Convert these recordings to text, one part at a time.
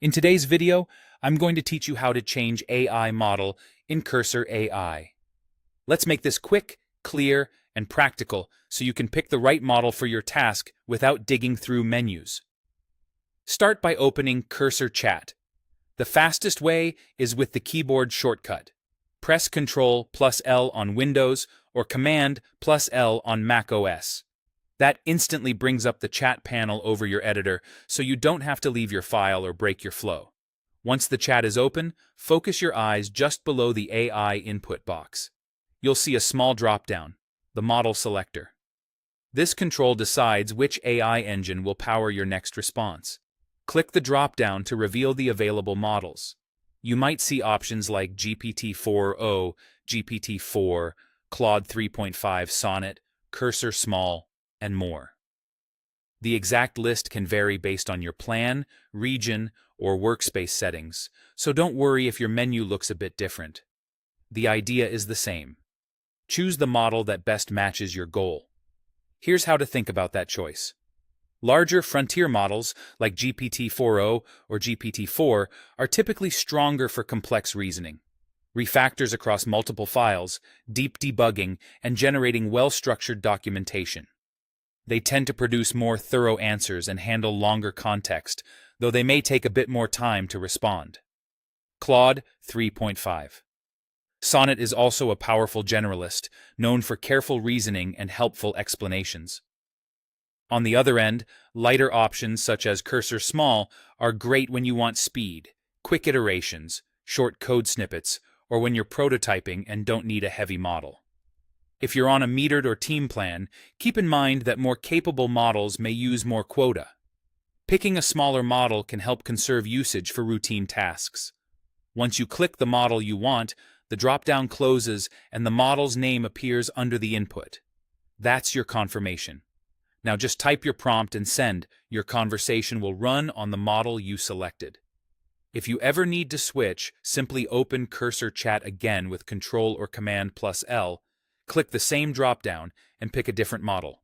In today's video, I'm going to teach you how to change AI model in Cursor AI. Let's make this quick, clear, and practical so you can pick the right model for your task without digging through menus. Start by opening Cursor Chat. The fastest way is with the keyboard shortcut. Press Ctrl+L on Windows or Command+L on Mac OS. That instantly brings up the chat panel over your editor, so you don't have to leave your file or break your flow. Once the chat is open, focus your eyes just below the AI input box. You'll see a small drop-down, the model selector. This control decides which AI engine will power your next response. Click the drop-down to reveal the available models. You might see options like GPT-4o, GPT-4, Claude 3.5 Sonnet, Cursor Small, and more. The exact list can vary based on your plan, region, or workspace settings, so don't worry if your menu looks a bit different. The idea is the same. Choose the model that best matches your goal. Here's how to think about that choice. Larger frontier models, like GPT-4o or GPT-4, are typically stronger for complex reasoning. Refactors across multiple files, deep debugging, and generating well-structured documentation. They tend to produce more thorough answers and handle longer context, though they may take a bit more time to respond. Claude 3.5. Sonnet is also a powerful generalist, known for careful reasoning and helpful explanations. On the other end, lighter options such as Cursor Small are great when you want speed, quick iterations, short code snippets, or when you're prototyping and don't need a heavy model. If you're on a metered or team plan, keep in mind that more capable models may use more quota. Picking a smaller model can help conserve usage for routine tasks. Once you click the model you want, the drop-down closes and the model's name appears under the input. That's your confirmation. Now just type your prompt and send. Your conversation will run on the model you selected. If you ever need to switch, simply open Cursor Chat again with Ctrl or Command+L, click the same drop-down, and pick a different model.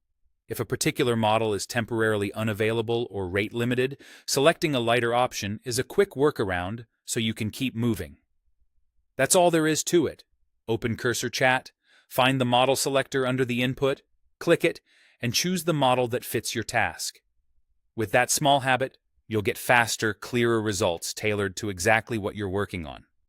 If a particular model is temporarily unavailable or rate-limited, selecting a lighter option is a quick workaround so you can keep moving. That's all there is to it. Open Cursor Chat, find the model selector under the input, click it, and choose the model that fits your task. With that small habit, you'll get faster, clearer results tailored to exactly what you're working on.